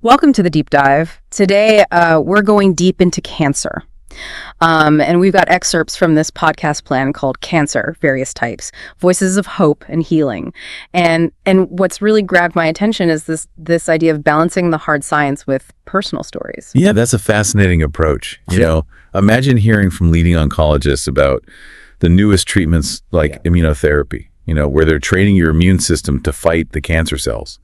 Welcome to the deep dive. Today, we're going deep into cancer. And we've got excerpts from this podcast plan called Cancer, Various Types, Voices of Hope and Healing. And what's really grabbed my attention is this idea of balancing the hard science with personal stories. Yeah, that's a fascinating approach. Imagine hearing from leading oncologists about the newest treatments like immunotherapy, where they're training your immune system to fight the cancer cells,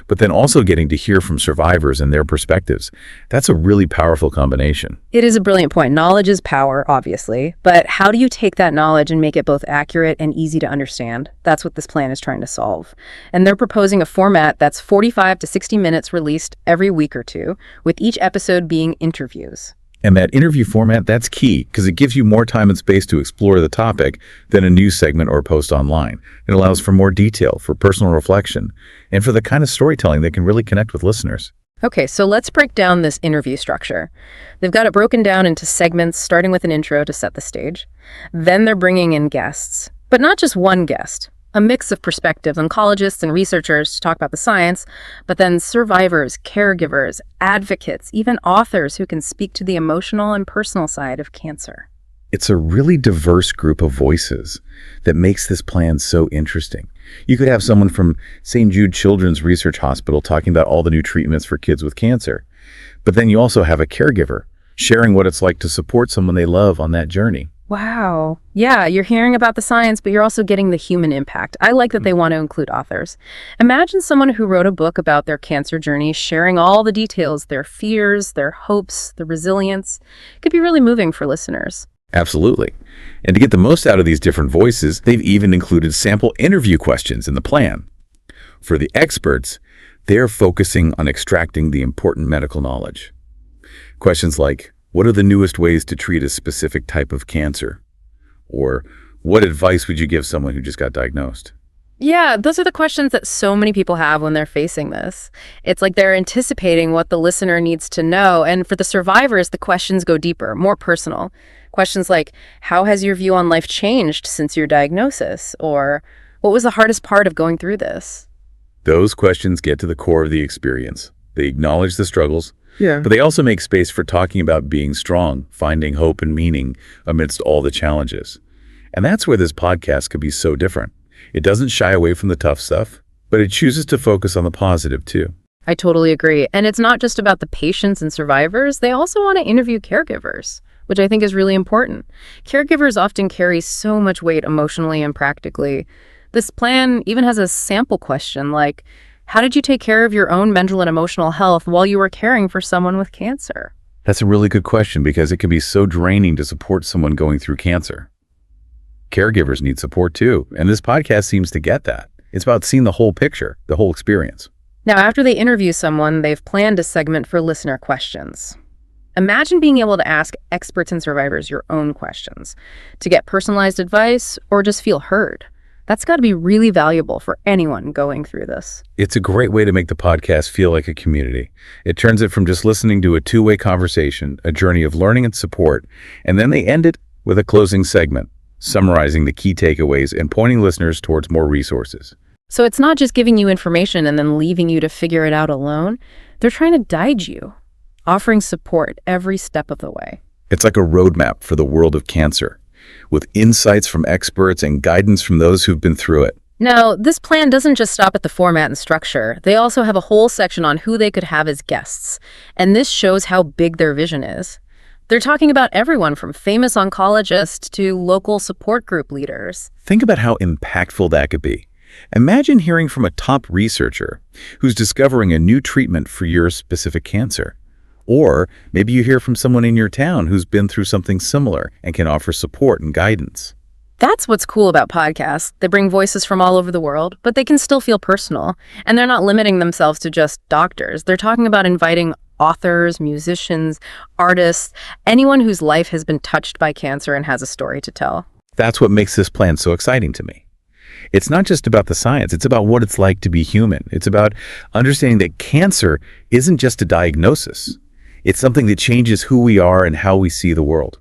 but then also getting to hear from survivors and their perspectives. That's a really powerful combination. It is a brilliant point. Knowledge is power, obviously, but how do you take that knowledge and make it both accurate and easy to understand? That's what this plan is trying to solve. And they're proposing a format that's 45 to 60 minutes released every week or two, with each episode being interviews. And that interview format, that's key because it gives you more time and space to explore the topic than a news segment or post online. It allows for more detail, for personal reflection, and for the kind of storytelling that can really connect with listeners. Okay, so let's break down this interview structure. They've got it broken down into segments, starting with an intro to set the stage. Then they're bringing in guests, but not just one guest. A mix of perspectives, oncologists and researchers to talk about the science, but then survivors, caregivers, advocates, even authors who can speak to the emotional and personal side of cancer. It's a really diverse group of voices that makes this plan so interesting. You could have someone from St. Jude Children's Research Hospital talking about all the new treatments for kids with cancer. But then you also have a caregiver sharing what it's like to support someone they love on that journey. Wow. Yeah, you're hearing about the science, but you're also getting the human impact. I like that they want to include authors. Imagine someone who wrote a book about their cancer journey, sharing all the details, their fears, their hopes, the resilience. It could be really moving for listeners. Absolutely. And to get the most out of these different voices, they've even included sample interview questions in the plan. For the experts, they're focusing on extracting the important medical knowledge. Questions like, what are the newest ways to treat a specific type of cancer? Or what advice would you give someone who just got diagnosed? Yeah, those are the questions that so many people have when they're facing this. It's like they're anticipating what the listener needs to know. And for the survivors, the questions go deeper, more personal. Questions like, how has your view on life changed since your diagnosis? Or what was the hardest part of going through this? Those questions get to the core of the experience. They acknowledge the struggles, but they also make space for talking about being strong, finding hope and meaning amidst all the challenges. And that's where this podcast could be so different. It doesn't shy away from the tough stuff, but it chooses to focus on the positive too. I totally agree. And it's not just about the patients and survivors. They also want to interview caregivers, which I think is really important. Caregivers often carry so much weight emotionally and practically. This plan even has a sample question like, how did you take care of your own mental and emotional health while you were caring for someone with cancer? That's a really good question because it can be so draining to support someone going through cancer. Caregivers need support too, and this podcast seems to get that. It's about seeing the whole picture, the whole experience. Now, after they interview someone, they've planned a segment for listener questions. Imagine being able to ask experts and survivors your own questions to get personalized advice or just feel heard. That's got to be really valuable for anyone going through this. It's a great way to make the podcast feel like a community. It turns it from just listening to a two-way conversation, a journey of learning and support, and then they end it with a closing segment, summarizing the key takeaways and pointing listeners towards more resources. So it's not just giving you information and then leaving you to figure it out alone. They're trying to guide you, offering support every step of the way. It's like a roadmap for the world of cancer, with insights from experts and guidance from those who've been through it. Now, this plan doesn't just stop at the format and structure. They also have a whole section on who they could have as guests. And this shows how big their vision is. They're talking about everyone from famous oncologists to local support group leaders. Think about how impactful that could be. Imagine hearing from a top researcher who's discovering a new treatment for your specific cancer. Or maybe you hear from someone in your town who's been through something similar and can offer support and guidance. That's what's cool about podcasts. They bring voices from all over the world, but they can still feel personal. And they're not limiting themselves to just doctors. They're talking about inviting authors, musicians, artists, anyone whose life has been touched by cancer and has a story to tell. That's what makes this plan so exciting to me. It's not just about the science, it's about what it's like to be human. It's about understanding that cancer isn't just a diagnosis. It's something that changes who we are and how we see the world.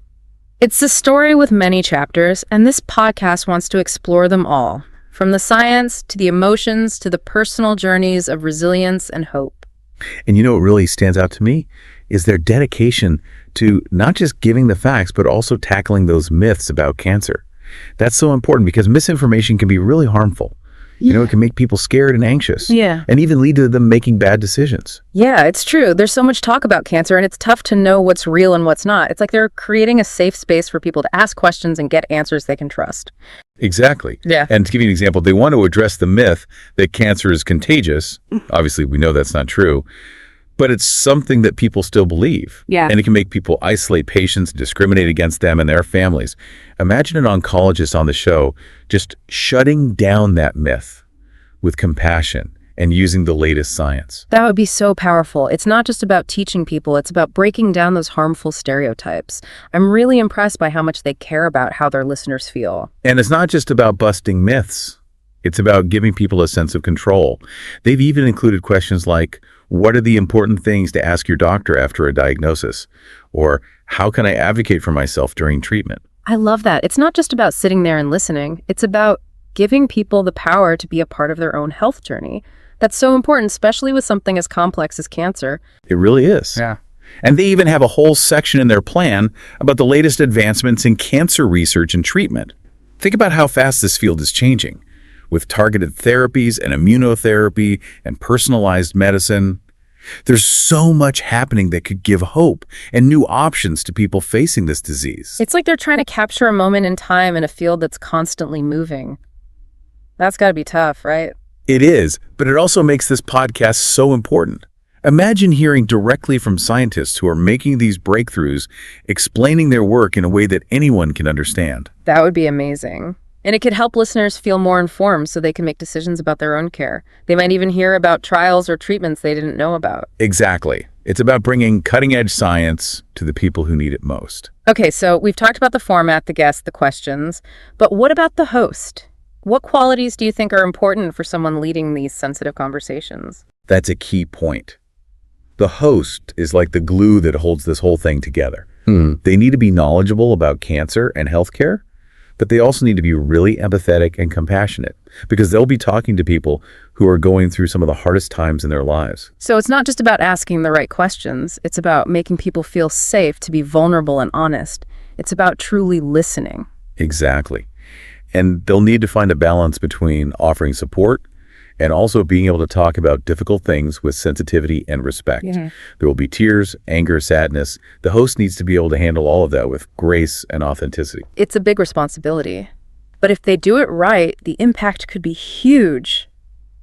It's a story with many chapters, and this podcast wants to explore them all, from the science to the emotions to the personal journeys of resilience and hope. And what really stands out to me is their dedication to not just giving the facts, but also tackling those myths about cancer. That's so important because misinformation can be really harmful. It can make people scared and anxious. Yeah. And even lead to them making bad decisions. Yeah, it's true. There's so much talk about cancer, and it's tough to know what's real and what's not. It's like they're creating a safe space for people to ask questions and get answers they can trust. Exactly. Yeah. And to give you an example, they want to address the myth that cancer is contagious. Obviously, we know that's not true. But it's something that people still believe. Yeah. And it can make people isolate patients, discriminate against them and their families. Imagine an oncologist on the show just shutting down that myth with compassion and using the latest science. That would be so powerful. It's not just about teaching people, it's about breaking down those harmful stereotypes. I'm really impressed by how much they care about how their listeners feel. And it's not just about busting myths. It's about giving people a sense of control. They've even included questions like, what are the important things to ask your doctor after a diagnosis? Or how can I advocate for myself during treatment? I love that. It's not just about sitting there and listening. It's about giving people the power to be a part of their own health journey. That's so important, especially with something as complex as cancer. It really is. Yeah. And they even have a whole section in their plan about the latest advancements in cancer research and treatment. Think about how fast this field is changing, with targeted therapies and immunotherapy and personalized medicine. There's so much happening that could give hope and new options to people facing this disease. It's like they're trying to capture a moment in time in a field that's constantly moving. That's got to be tough, right? It is, but it also makes this podcast so important. Imagine hearing directly from scientists who are making these breakthroughs, explaining their work in a way that anyone can understand. That would be amazing. And it could help listeners feel more informed so they can make decisions about their own care. They might even hear about trials or treatments they didn't know about. Exactly. It's about bringing cutting-edge science to the people who need it most. Okay, so we've talked about the format, the guests, the questions, but what about the host? What qualities do you think are important for someone leading these sensitive conversations? That's a key point. The host is like the glue that holds this whole thing together. They need to be knowledgeable about cancer and healthcare, but they also need to be really empathetic and compassionate because they'll be talking to people who are going through some of the hardest times in their lives. So it's not just about asking the right questions. It's about making people feel safe to be vulnerable and honest. It's about truly listening. Exactly. And they'll need to find a balance between offering support and also being able to talk about difficult things with sensitivity and respect. Yeah. There will be tears, anger, sadness. The host needs to be able to handle all of that with grace and authenticity. It's a big responsibility. But if they do it right, the impact could be huge.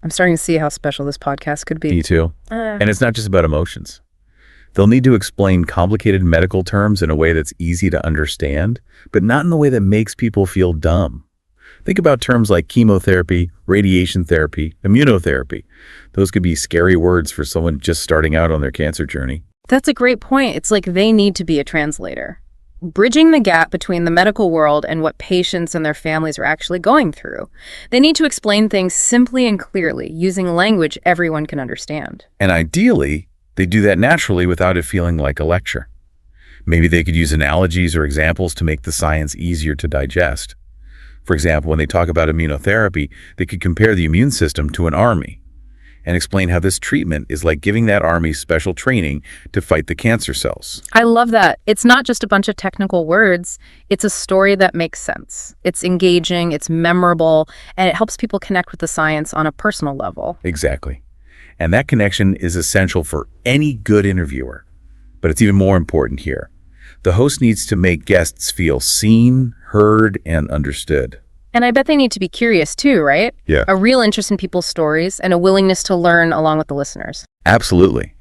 I'm starting to see how special this podcast could be. Me too. And it's not just about emotions. They'll need to explain complicated medical terms in a way that's easy to understand, but not in a way that makes people feel dumb. Think about terms like chemotherapy, radiation therapy, immunotherapy. Those could be scary words for someone just starting out on their cancer journey. That's a great point. It's like they need to be a translator, bridging the gap between the medical world and what patients and their families are actually going through. They need to explain things simply and clearly, using language everyone can understand. And ideally, they do that naturally without it feeling like a lecture. Maybe they could use analogies or examples to make the science easier to digest. For example, when they talk about immunotherapy, they could compare the immune system to an army and explain how this treatment is like giving that army special training to fight the cancer cells. I love that. It's not just a bunch of technical words. It's a story that makes sense. It's engaging, it's memorable, and it helps people connect with the science on a personal level. Exactly. And that connection is essential for any good interviewer. But it's even more important here. The host needs to make guests feel seen, heard, and understood. And I bet they need to be curious too, right? Yeah. A real interest in people's stories and a willingness to learn along with the listeners. Absolutely.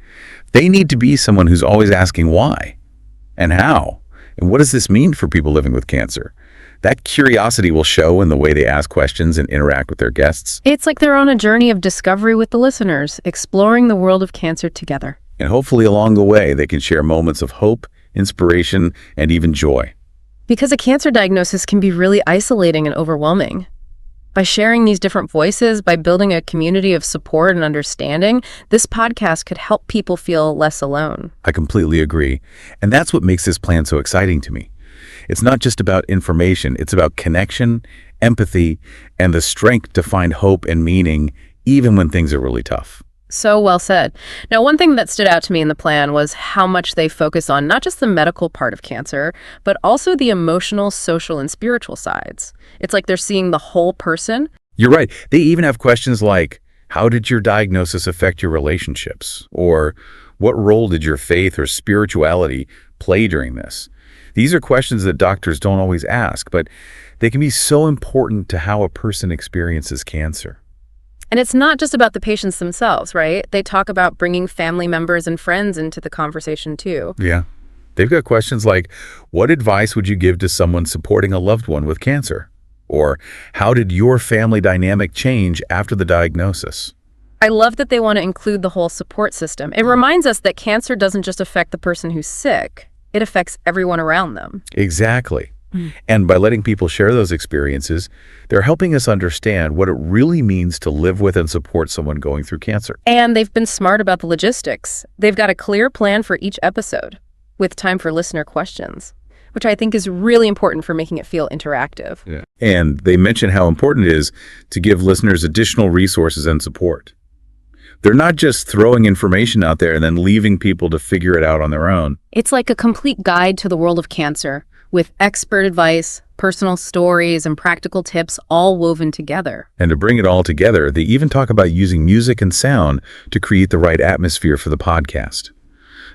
They need to be someone who's always asking why and how and what does this mean for people living with cancer. That curiosity will show in the way they ask questions and interact with their guests. It's like they're on a journey of discovery with the listeners, exploring the world of cancer together. And hopefully along the way, they can share moments of hope, inspiration, and even joy. Because a cancer diagnosis can be really isolating and overwhelming. By sharing these different voices, by building a community of support and understanding, this podcast could help people feel less alone. I completely agree. And that's what makes this plan so exciting to me. It's not just about information, it's about connection, empathy, and the strength to find hope and meaning even when things are really tough. So well said. Now, one thing that stood out to me in the plan was how much they focus on not just the medical part of cancer, but also the emotional, social, and spiritual sides. It's like they're seeing the whole person. You're right. They even have questions like, how did your diagnosis affect your relationships? Or what role did your faith or spirituality play during this? These are questions that doctors don't always ask, but they can be so important to how a person experiences cancer. And it's not just about the patients themselves, right? They talk about bringing family members and friends into the conversation too. Yeah. They've got questions like, what advice would you give to someone supporting a loved one with cancer? Or how did your family dynamic change after the diagnosis? I love that they want to include the whole support system. It reminds us that cancer doesn't just affect the person who's sick, it affects everyone around them. Exactly. And by letting people share those experiences, they're helping us understand what it really means to live with and support someone going through cancer. And they've been smart about the logistics. They've got a clear plan for each episode, with time for listener questions, which I think is really important for making it feel interactive. Yeah. And they mention how important it is to give listeners additional resources and support. They're not just throwing information out there and then leaving people to figure it out on their own. It's like a complete guide to the world of cancer, with expert advice, personal stories, and practical tips all woven together. And to bring it all together, they even talk about using music and sound to create the right atmosphere for the podcast.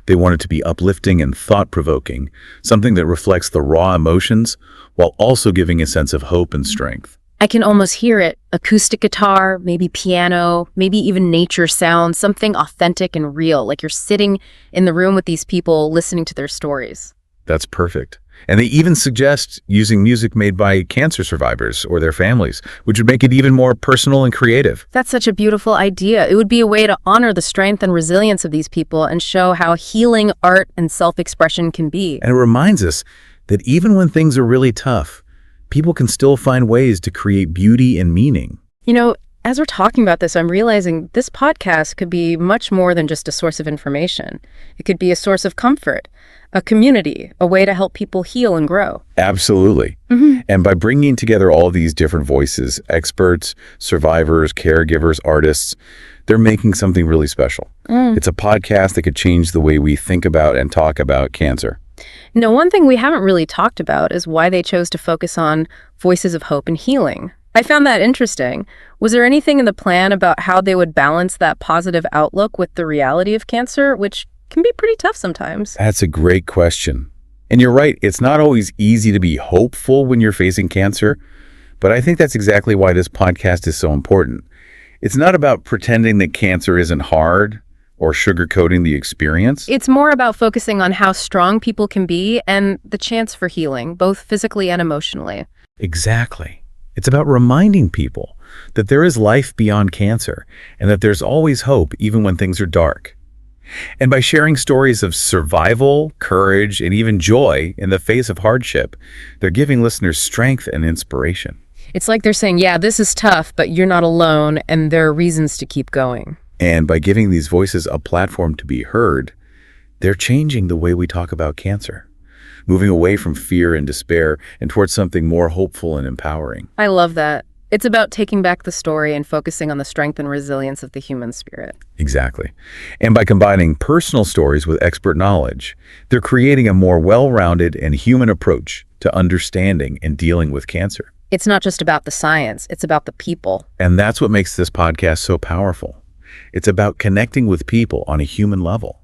They want it to be uplifting and thought-provoking, something that reflects the raw emotions while also giving a sense of hope and strength. I can almost hear it. Acoustic guitar, maybe piano, maybe even nature sounds, something authentic and real, like you're sitting in the room with these people listening to their stories. That's perfect. And they even suggest using music made by cancer survivors or their families, which would make it even more personal and creative. That's such a beautiful idea. It would be a way to honor the strength and resilience of these people and show how healing art and self-expression can be. And it reminds us that even when things are really tough, people can still find ways to create beauty and meaning. You know, as we're talking about this, I'm realizing this podcast could be much more than just a source of information. It could be a source of comfort, a community, a way to help people heal and grow. Absolutely. And by bringing together all these different voices, experts, survivors, caregivers, artists, they're making something really special. It's a podcast that could change the way we think about and talk about cancer. Now, one thing we haven't really talked about is why they chose to focus on voices of hope and healing. I found that interesting. Was there anything in the plan about how they would balance that positive outlook with the reality of cancer, which can be pretty tough sometimes? That's a great question. And you're right, it's not always easy to be hopeful when you're facing cancer, but I think that's exactly why this podcast is so important. It's not about pretending that cancer isn't hard or sugarcoating the experience. It's more about focusing on how strong people can be and the chance for healing, both physically and emotionally. Exactly. It's about reminding people that there is life beyond cancer and that there's always hope even when things are dark. And by sharing stories of survival, courage, and even joy in the face of hardship, they're giving listeners strength and inspiration. It's like they're saying, yeah, this is tough, but you're not alone, and there are reasons to keep going. And by giving these voices a platform to be heard, they're changing the way we talk about cancer, moving away from fear and despair and towards something more hopeful and empowering. I love that. It's about taking back the story and focusing on the strength and resilience of the human spirit. Exactly. And by combining personal stories with expert knowledge, they're creating a more well-rounded and human approach to understanding and dealing with cancer. It's not just about the science, it's about the people. And that's what makes this podcast so powerful. It's about connecting with people on a human level,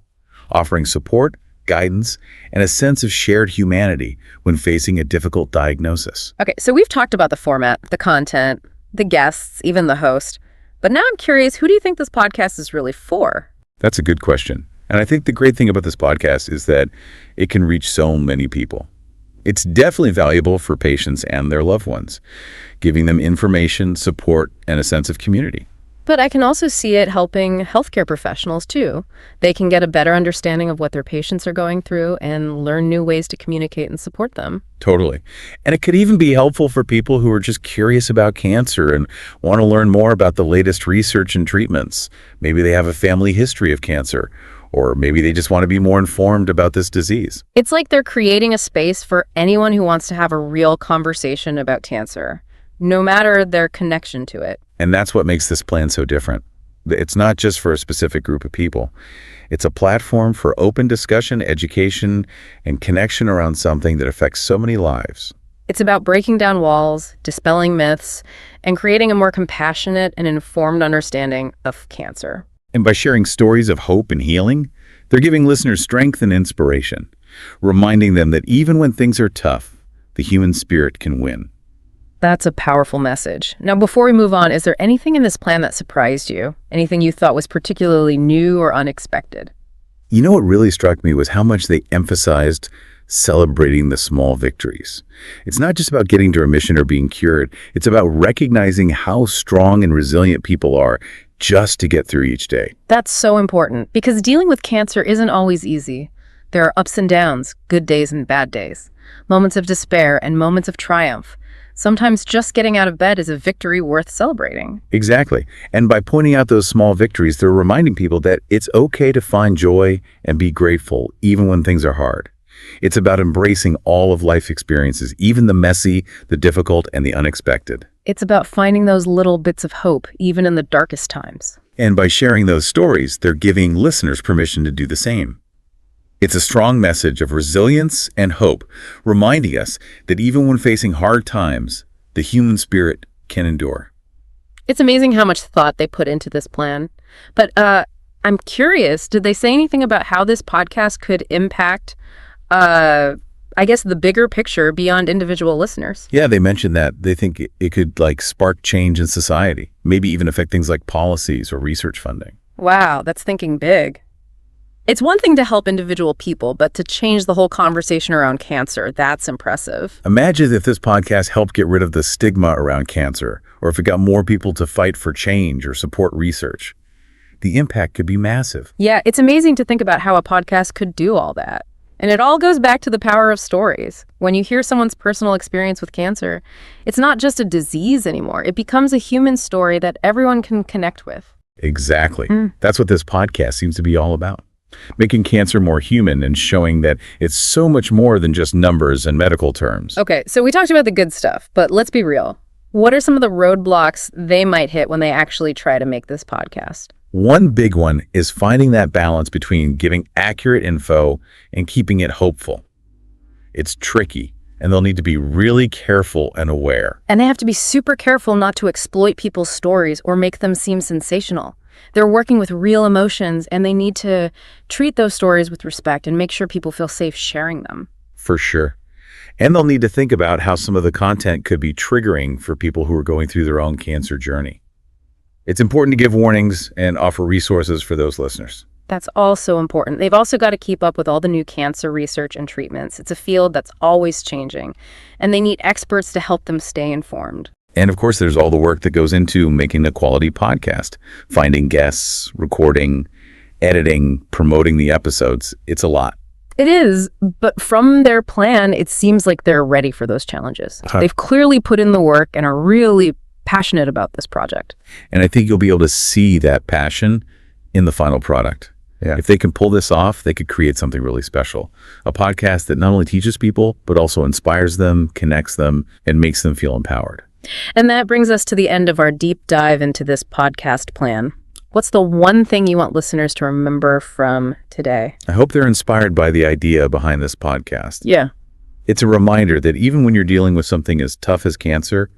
offering support, guidance, and a sense of shared humanity when facing a difficult diagnosis. Okay, so we've talked about the format, the content, the guests, even the host. But now I'm curious, who do you think this podcast is really for? That's a good question. And I think the great thing about this podcast is that it can reach so many people. It's definitely valuable for patients and their loved ones, giving them information, support, and a sense of community. But I can also see it helping healthcare professionals too. They can get a better understanding of what their patients are going through and learn new ways to communicate and support them. Totally. And it could even be helpful for people who are just curious about cancer and want to learn more about the latest research and treatments. Maybe they have a family history of cancer, or maybe they just want to be more informed about this disease. It's like they're creating a space for anyone who wants to have a real conversation about cancer, no matter their connection to it. And that's what makes this plan so different. It's not just for a specific group of people. It's a platform for open discussion, education, and connection around something that affects so many lives. It's about breaking down walls, dispelling myths, and creating a more compassionate and informed understanding of cancer. And by sharing stories of hope and healing, they're giving listeners strength and inspiration, reminding them that even when things are tough, the human spirit can win. That's a powerful message. Now, before we move on, is there anything in this plan that surprised you? Anything you thought was particularly new or unexpected? You know what really struck me was how much they emphasized celebrating the small victories. It's not just about getting to remission or being cured. It's about recognizing how strong and resilient people are just to get through each day. That's so important because dealing with cancer isn't always easy. There are ups and downs, good days and bad days, moments of despair and moments of triumph. Sometimes just getting out of bed is a victory worth celebrating. Exactly. And by pointing out those small victories, they're reminding people that it's okay to find joy and be grateful even when things are hard. It's about embracing all of life's experiences, even the messy, the difficult, and the unexpected. It's about finding those little bits of hope, even in the darkest times. And by sharing those stories, they're giving listeners permission to do the same. It's a strong message of resilience and hope, reminding us that even when facing hard times, the human spirit can endure. It's amazing how much thought they put into this plan. But I'm curious, did they say anything about how this podcast could impact, I guess, the bigger picture beyond individual listeners? Yeah, they mentioned that. They think it could spark change in society, maybe even affect things like policies or research funding. Wow, that's thinking big. It's one thing to help individual people, but to change the whole conversation around cancer, that's impressive. Imagine if this podcast helped get rid of the stigma around cancer, or if it got more people to fight for change or support research. The impact could be massive. Yeah, it's amazing to think about how a podcast could do all that. And it all goes back to the power of stories. When you hear someone's personal experience with cancer, it's not just a disease anymore. It becomes a human story that everyone can connect with. Exactly. That's what this podcast seems to be all about. Making cancer more human and showing that it's so much more than just numbers and medical terms. Okay, so we talked about the good stuff, but let's be real. What are some of the roadblocks they might hit when they actually try to make this podcast? One big one is finding that balance between giving accurate info and keeping it hopeful. It's tricky, and they'll need to be really careful and aware. And they have to be super careful not to exploit people's stories or make them seem sensational. They're working with real emotions, and they need to treat those stories with respect and make sure people feel safe sharing them. For sure. And they'll need to think about how some of the content could be triggering for people who are going through their own cancer journey. It's important to give warnings and offer resources for those listeners. That's also important. They've also got to keep up with all the new cancer research and treatments. It's a field that's always changing, and they need experts to help them stay informed. And of course, there's all the work that goes into making a quality podcast, finding guests, recording, editing, promoting the episodes. It's a lot. It is, but from their plan, it seems like they're ready for those challenges. They've clearly put in the work and are really passionate about this project. And I think you'll be able to see that passion in the final product. Yeah. If they can pull this off, they could create something really special. A podcast that not only teaches people, but also inspires them, connects them, and makes them feel empowered. And that brings us to the end of our deep dive into this podcast plan. What's the one thing you want listeners to remember from today? I hope they're inspired by the idea behind this podcast. Yeah. It's a reminder that even when you're dealing with something as tough as cancer,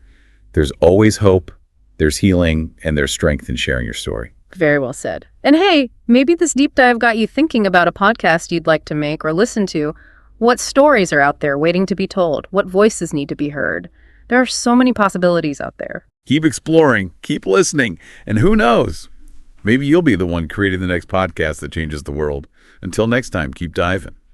there's always hope, there's healing, and there's strength in sharing your story. Very well said. And hey, maybe this deep dive got you thinking about a podcast you'd like to make or listen to. What stories are out there waiting to be told? What voices need to be heard? There are so many possibilities out there. Keep exploring, keep listening, and who knows? Maybe you'll be the one creating the next podcast that changes the world. Until next time, keep diving.